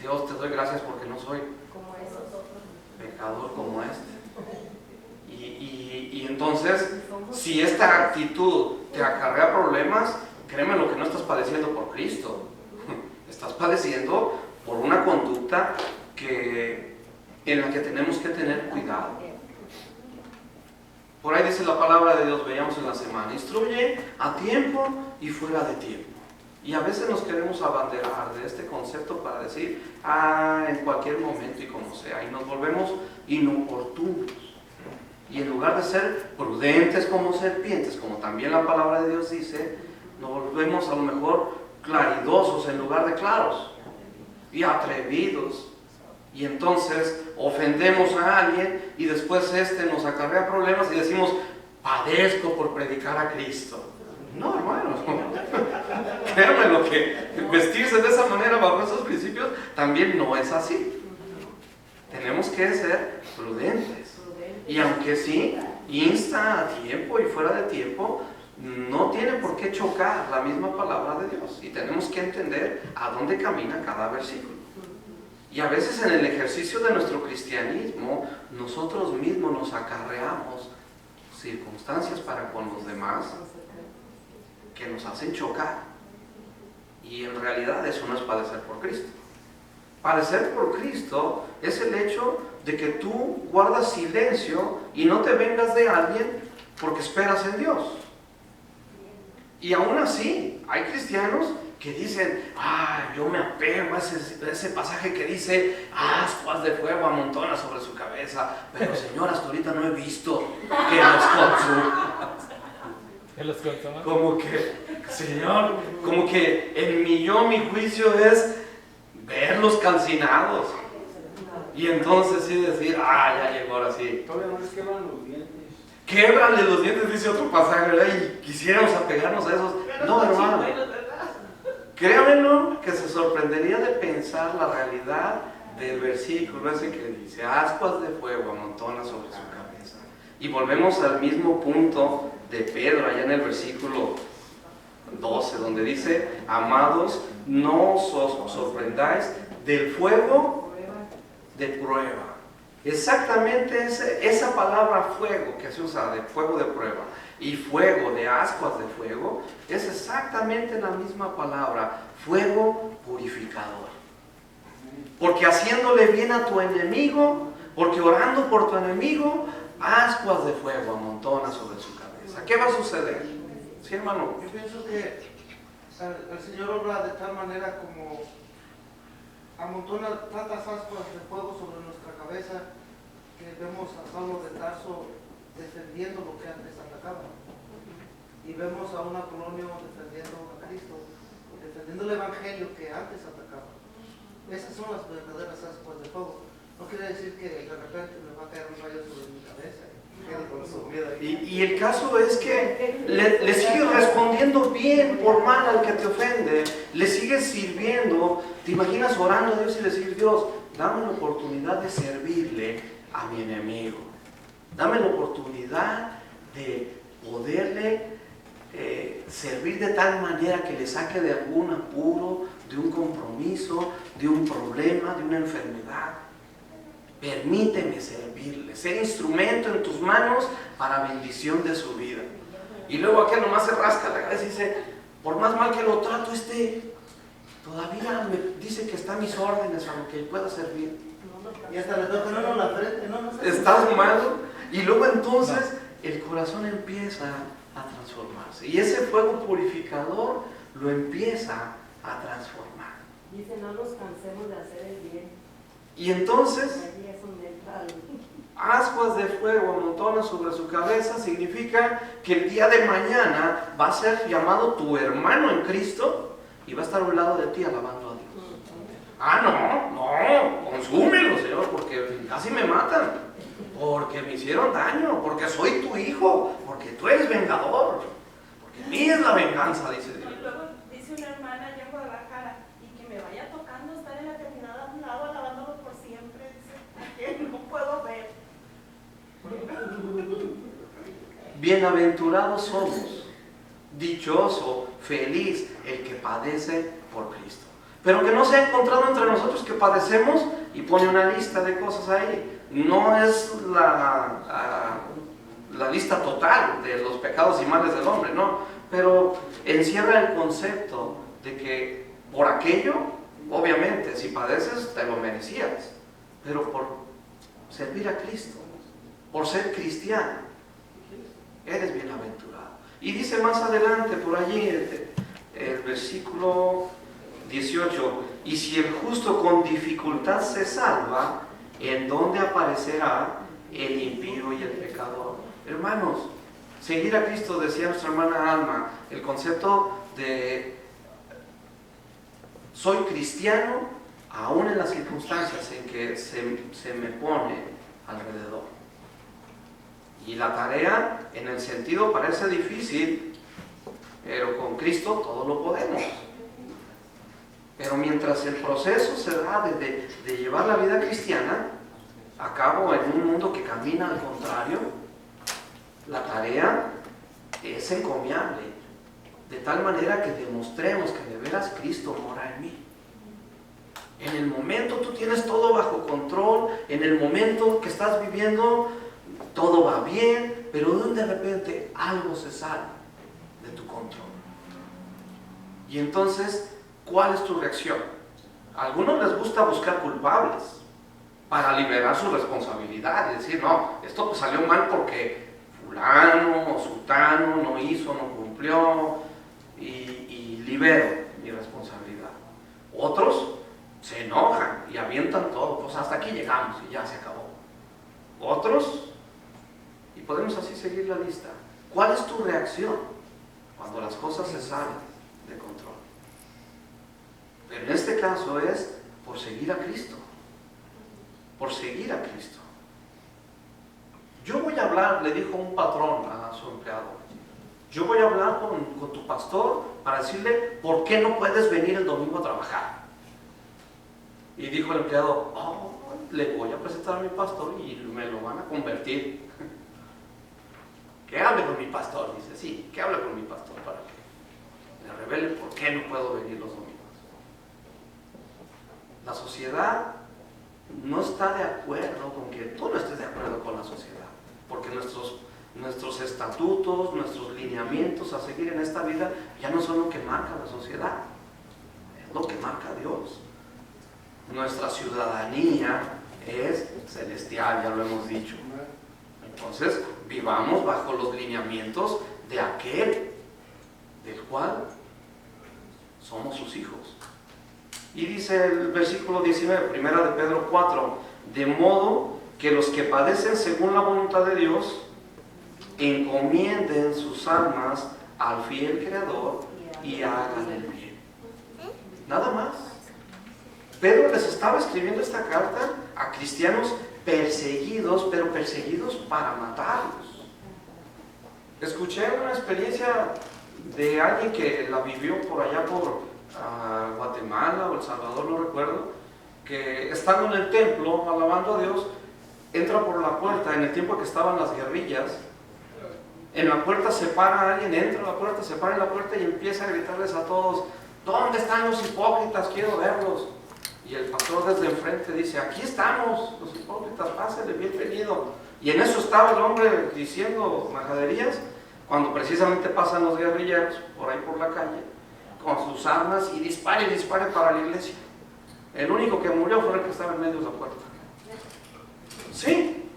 Dios, te doy gracias porque no soy Como esos otros. pecador como este. Y entonces, si esta actitud te acarrea problemas, créeme lo que no estás padeciendo por Cristo. Estás padeciendo por una conducta en la que tenemos que tener cuidado. Por ahí dice la palabra de Dios, veíamos en la semana, instruye a tiempo y fuera de tiempo. Y a veces nos queremos abanderar de este concepto para decir, en cualquier momento y como sea, y nos volvemos inoportunos. Y en lugar de ser prudentes como serpientes, como también la palabra de Dios dice, nos volvemos a lo mejor claridosos en lugar de claros y atrevidos. Y entonces ofendemos a alguien y después nos acarrea problemas y decimos, padezco por predicar a Cristo. No, hermanos, créanme lo que vestirse de esa manera bajo esos principios también no es así. Tenemos que ser prudentes. Y aunque sí, insta a tiempo y fuera de tiempo, no tiene por qué chocar la misma palabra de Dios. Y tenemos que entender a dónde camina cada versículo. Y a veces en el ejercicio de nuestro cristianismo, nosotros mismos nos acarreamos circunstancias para con los demás que nos hacen chocar. Y en realidad eso no es padecer por Cristo. Padecer por Cristo es el hecho de que tú guardas silencio y no te vengas de alguien porque esperas en Dios. Y aún así, hay cristianos que dicen, yo me apego a ese pasaje que dice, ascuas de fuego amontonas sobre su cabeza, pero Señor, hasta ahorita no he visto que los consuma. Como que, Señor, como que en mi juicio es verlos calcinados. Y entonces sí decir, ya llegó ahora sí. Todavía no les quebran los dientes. Québrale los dientes, dice otro pasaje, ¿verdad? Y quisiéramos apegarnos a esos. No, hermano. Créanmelo que se sorprendería de pensar la realidad del versículo ese que dice, ascuas de fuego amontonas sobre su cabeza. Y volvemos al mismo punto de Pedro, allá en el versículo 12, donde dice, amados, no os sorprendáis del fuego de prueba. Exactamente esa palabra fuego que se usa, de fuego de prueba, y fuego de ascuas de fuego, es exactamente la misma palabra, fuego purificador. Porque haciéndole bien a tu enemigo, porque orando por tu enemigo, ascuas de fuego amontonas sobre su cabeza. ¿Qué va a suceder? ¿Sí, hermano? Yo pienso que el Señor obra de tal manera como amontona tantas ascuas de fuego sobre nuestra cabeza que vemos a Saulo de Tarso defendiendo lo que antes atacaba. Y vemos a un Apolonio defendiendo a Cristo, defendiendo el Evangelio que antes atacaba. Esas son las verdaderas ascuas de fuego. No quiere decir que de repente me va a caer un rayo sobre mi cabeza. Y el caso es que le sigues respondiendo bien por mal al que te ofende, le sigues sirviendo. ¿Te imaginas orando a Dios y decir, Dios, dame la oportunidad de servirle a mi enemigo. Dame la oportunidad de poderle servir de tal manera que le saque de algún apuro, de un compromiso, de un problema, de una enfermedad. Permíteme servirle, ser instrumento en tus manos para bendición de su vida. Y luego aquel nomás se rasca la cabeza y dice, por más mal que lo trato, todavía me dice que está a mis órdenes a lo que él pueda servir. Y hasta le toca uno la frente, ¿no? Estás mal. Y luego entonces el corazón empieza a transformarse. Y ese fuego purificador lo empieza a transformar. Dice, no nos cansemos de hacer el bien. Y entonces, allí es donde entra algo. ascuas de fuego amontonas sobre su cabeza significa que el día de mañana va a ser llamado tu hermano en Cristo y va a estar a un lado de ti alabando a Dios. Ah, no, consúmelo, Señor, porque casi me matan, porque me hicieron daño, porque soy tu hijo, porque tú eres vengador, porque mía es la venganza, dice Dios. Y luego dice una hermana allá en Guadalajara, y que me vaya tocando estar en la terminada a un lado alabándolo por siempre, dice, que no puedo ver. Bienaventurados somos, dichoso, feliz el que padece por Cristo. Pero que no se ha encontrado entre nosotros que padecemos y pone una lista de cosas ahí. No es la lista total de los pecados y males del hombre, no. Pero encierra el concepto de que por aquello, obviamente, si padeces, te lo merecías. Pero por servir a Cristo, por ser cristiano, eres bienaventurado. Y dice más adelante, por allí, el versículo 18, y si el justo con dificultad se salva, ¿en dónde aparecerá el impío y el pecador? Hermanos, seguir a Cristo, decía nuestra hermana Alma, el concepto de soy cristiano aún en las circunstancias en que se me pone alrededor. Y la tarea en el sentido parece difícil, pero con Cristo todo lo podemos. Pero mientras el proceso se da de llevar la vida cristiana a cabo en un mundo que camina al contrario, la tarea es encomiable, de tal manera que demostremos que de veras Cristo mora en mí. En el momento tú tienes todo bajo control, en el momento que estás viviendo todo va bien, pero de repente algo se sale de tu control. Y entonces, ¿cuál es tu reacción? A algunos les gusta buscar culpables para liberar su responsabilidad y decir, no, esto pues salió mal porque fulano o sultano no hizo, no cumplió y libero mi responsabilidad. Otros se enojan y avientan todo, pues hasta aquí llegamos y ya se acabó. Otros, y podemos así seguir la lista, ¿cuál es tu reacción cuando las cosas se salen de control? Pero en este caso es por seguir a Cristo. Por seguir a Cristo. Yo voy a hablar, le dijo un patrón a su empleado, yo voy a hablar con tu pastor para decirle por qué no puedes venir el domingo a trabajar. Y dijo el empleado, le voy a presentar a mi pastor y me lo van a convertir. Que hable con mi pastor, dice, sí, que hable con mi pastor para que le revele por qué no puedo venir los domingos. La sociedad no está de acuerdo con que tú no estés de acuerdo con la sociedad, porque nuestros estatutos, nuestros lineamientos a seguir en esta vida ya no son lo que marca la sociedad, es lo que marca Dios. Nuestra ciudadanía es celestial, ya lo hemos dicho. Entonces, vivamos bajo los lineamientos de aquel del cual somos sus hijos. Y dice el versículo 19, primera de Pedro 4, de modo que los que padecen según la voluntad de Dios encomienden sus almas al fiel Creador y hagan el bien. Nada más. Pedro les estaba escribiendo esta carta a cristianos perseguidos, pero perseguidos para matarlos. Escuché una experiencia de alguien que la vivió por allá por Guatemala o El Salvador, no recuerdo, que estando en el templo, alabando a Dios, entra por la puerta, en el tiempo que estaban las guerrillas, en la puerta se para alguien, entra a la puerta, se para en la puerta y empieza a gritarles a todos, ¿dónde están los hipócritas? Quiero verlos. Y el pastor desde enfrente dice, aquí estamos, los hipócritas, pásenle, bienvenido. Y en eso estaba el hombre diciendo majaderías, cuando precisamente pasan los guerrilleros por ahí por la calle, con sus armas y dispare para la iglesia. El único que murió fue el que estaba en medio de la puerta. Sí,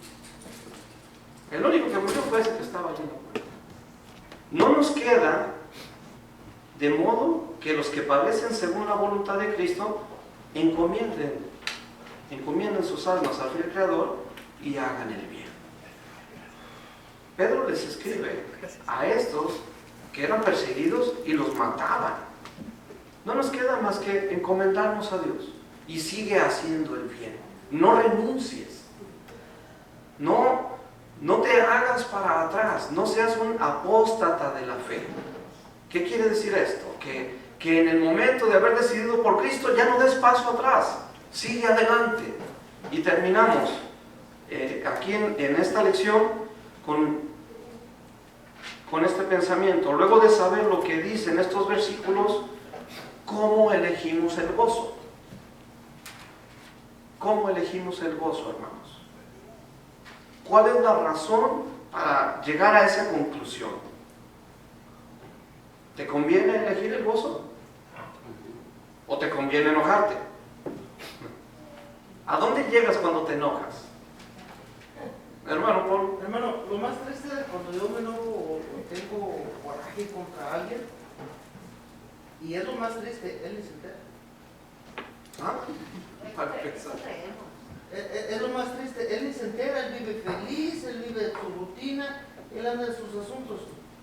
el único que murió fue ese que estaba allí en la puerta. No nos queda de modo que los que padecen según la voluntad de Cristo encomienden sus almas al fiel Creador y hagan el bien. Pedro les escribe a estos que eran perseguidos y los mataban. No nos queda más que encomendarnos a Dios y sigue haciendo el bien. No renuncies. No te hagas para atrás. No seas un apóstata de la fe. ¿Qué quiere decir esto? Que en el momento de haber decidido por Cristo ya no des paso atrás. Sigue adelante. Y terminamos aquí en esta lección con este pensamiento. Luego de saber lo que dicen estos versículos, ¿cómo elegimos el gozo? ¿Cómo elegimos el gozo, hermanos? ¿Cuál es la razón para llegar a esa conclusión? ¿Te conviene elegir el gozo? ¿O te conviene enojarte? ¿A dónde llegas cuando te enojas? Hermano Paul. Hermano, lo más triste es cuando yo me enojo o tengo coraje contra alguien, y es lo más triste, él ni se entera. Es lo más triste, él ni se entera, él vive feliz, él vive su rutina, él anda en sus asuntos.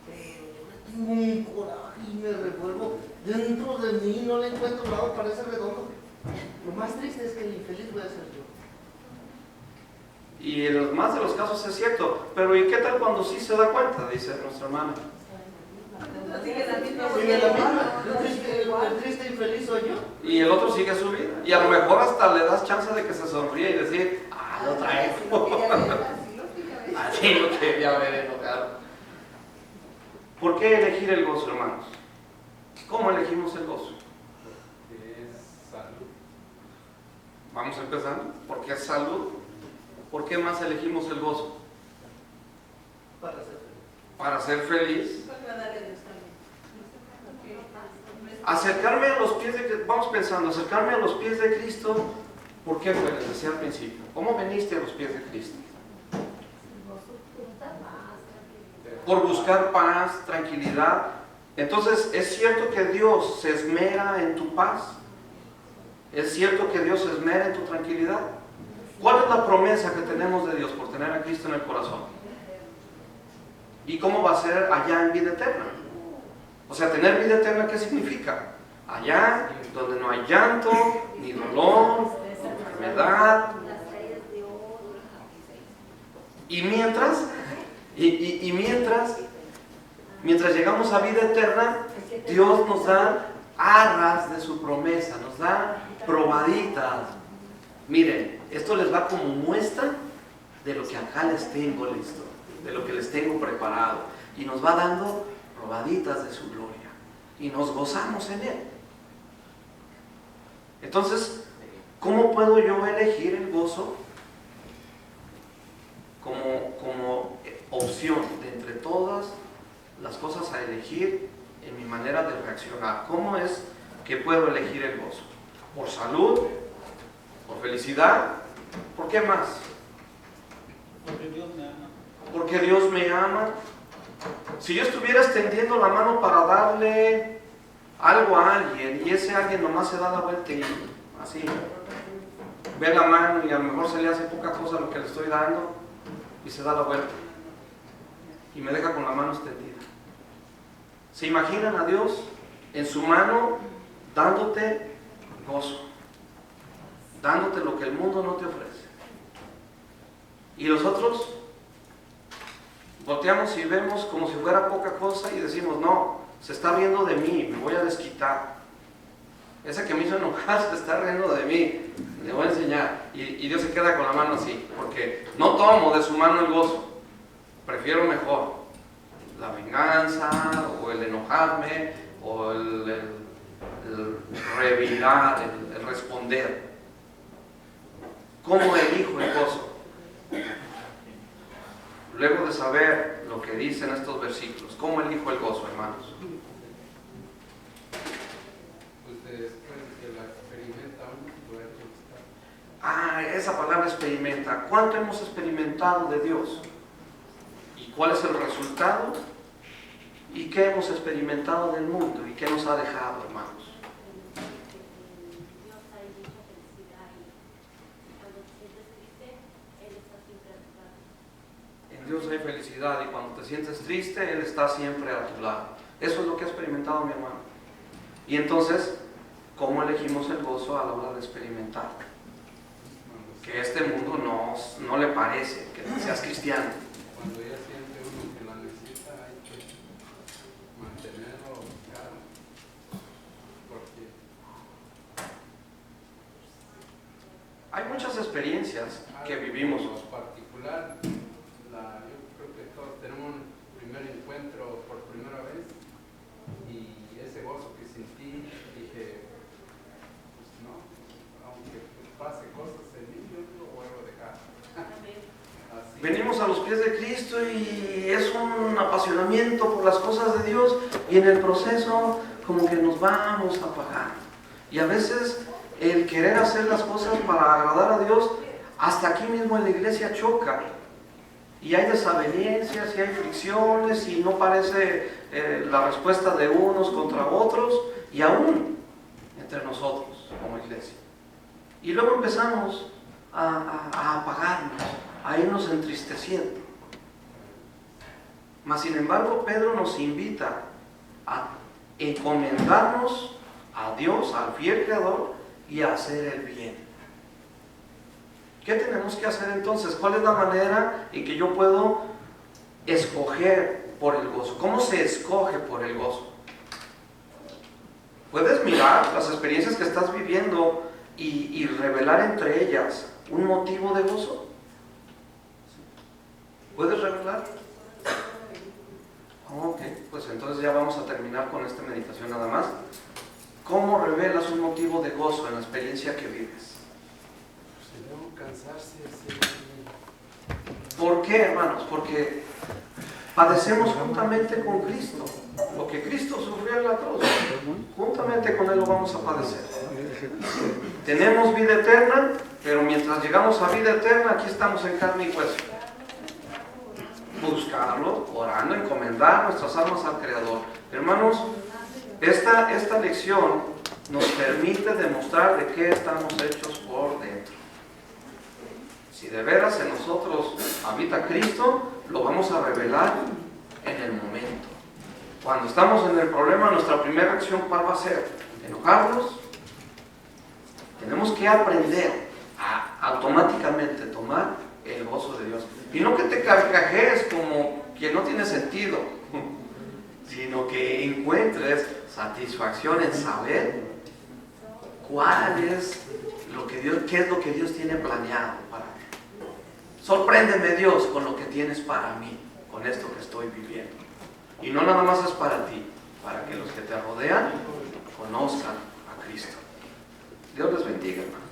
Pero yo tengo un coraje y me revuelvo dentro de mí, no le encuentro lado, parece redondo. Lo más triste es que el infeliz voy a ser yo. Y en los más de los casos es cierto, pero ¿y qué tal cuando sí se da cuenta? Dice nuestra hermana. Sigue la misma. El triste infeliz soy yo. Y el otro sigue su vida. Y a lo mejor hasta le das chance de que se sonríe y decir, lo traigo. Así lo quería ver enojado. ¿Por qué elegir el gozo, hermanos? ¿Cómo elegimos el gozo? Es salud. Vamos empezando. ¿Por qué es salud? ¿Por qué más elegimos el gozo? Para ser feliz. Acercarme a los pies de Cristo, vamos pensando, acercarme a los pies de Cristo, ¿por qué fue? Les decía al principio. ¿Cómo veniste a los pies de Cristo? Por buscar paz, tranquilidad. Entonces, ¿es cierto que Dios se esmera en tu paz? ¿Es cierto que Dios se esmera en tu tranquilidad? ¿Cuál es la promesa que tenemos de Dios por tener a Cristo en el corazón? ¿Y cómo va a ser allá en vida eterna? O sea, tener vida eterna, ¿qué significa? Allá donde no hay llanto, ni dolor, ni enfermedad. Y mientras llegamos a vida eterna, Dios nos da arras de su promesa, nos da probaditas. Miren, esto les va como muestra de lo que acá les tengo listo, de lo que les tengo preparado. Y nos va dando probaditas de su gloria. Y nos gozamos en Él. Entonces, ¿cómo puedo yo elegir el gozo como opción de entre todas las cosas a elegir en mi manera de reaccionar? ¿Cómo es que puedo elegir el gozo? ¿Por salud? ¿Por felicidad? ¿Por qué más? Porque Dios me ama. Porque Dios me ama. Si yo estuviera extendiendo la mano para darle algo a alguien y ese alguien nomás se da la vuelta y así ve la mano y a lo mejor se le hace poca cosa lo que le estoy dando y se da la vuelta y me deja con la mano extendida. ¿Se imaginan a Dios en su mano dándote gozo, dándote lo que el mundo no te ofrece? Y nosotros volteamos y vemos como si fuera poca cosa y decimos, no, se está riendo de mí, me voy a desquitar. Ese que me hizo enojar se está riendo de mí. Le voy a enseñar. Y Dios se queda con la mano así, porque no tomo de su mano el gozo. Prefiero mejor la venganza, o el enojarme, o el revirar, el responder. ¿Cómo elijo el gozo? Luego de saber lo que dicen estos versículos, ¿cómo elijo el gozo, hermanos? Pues después que la experimenta uno, puede gustar. Esa palabra experimenta. ¿Cuánto hemos experimentado de Dios? ¿Y cuál es el resultado? ¿Y qué hemos experimentado del mundo? ¿Y qué nos ha dejado, hermanos? En Dios hay felicidad y cuando te sientes triste, Él está siempre a tu lado. Eso es lo que ha experimentado mi hermano. Y entonces, ¿cómo elegimos el gozo a la hora de experimentar? Que este mundo no le parece que seas cristiano. Cuando ya siente uno que la necesita, hay que mantenerlo claro. Porque hay muchas experiencias que vivimos. En particular, yo creo que todos tenemos un primer encuentro por primera vez y ese gozo que sentí, dije, pues no, aunque pase cosas en mí, yo no lo vuelvo a dejar. Así. Venimos a los pies de Cristo y es un apasionamiento por las cosas de Dios y en el proceso como que nos vamos apagando. Y a veces el querer hacer las cosas para agradar a Dios, hasta aquí mismo en la iglesia choca. Y hay desavenencias y hay fricciones y no parece la respuesta de unos contra otros y aún entre nosotros como iglesia. Y luego empezamos a apagarnos, a irnos entristeciendo. Mas sin embargo, Pedro nos invita a encomendarnos a Dios, al fiel Creador, y a hacer el bien. ¿Qué tenemos que hacer entonces? ¿Cuál es la manera en que yo puedo escoger por el gozo? ¿Cómo se escoge por el gozo? Puedes mirar las experiencias que estás viviendo y revelar entre ellas un motivo de gozo. ¿Puedes revelar? Ok, pues entonces ya vamos a terminar con esta meditación nada más. ¿Cómo revelas un motivo de gozo en la experiencia que vives? Cansarse, ¿Por qué, hermanos? Porque padecemos juntamente con Cristo. Lo que Cristo sufrió en la cruz, juntamente con Él lo vamos a padecer. Tenemos vida eterna, pero mientras llegamos a vida eterna, aquí estamos en carne y hueso. Buscarlo, orando, encomendar nuestras almas al Creador. Hermanos, esta lección nos permite demostrar de qué estamos hechos por dentro. Si de veras en nosotros habita Cristo, lo vamos a revelar en el momento. Cuando estamos en el problema, nuestra primera acción, ¿cuál va a ser? ¿Enojarnos? Tenemos que aprender a automáticamente tomar el gozo de Dios. Y no que te carcajees como que no tiene sentido, sino que encuentres satisfacción en saber cuál es lo que Dios, qué es lo que Dios tiene planeado para mí. Sorpréndeme, Dios, con lo que tienes para mí, con esto que estoy viviendo. Y no nada más es para ti, para que los que te rodean conozcan a Cristo. Dios les bendiga, hermanos.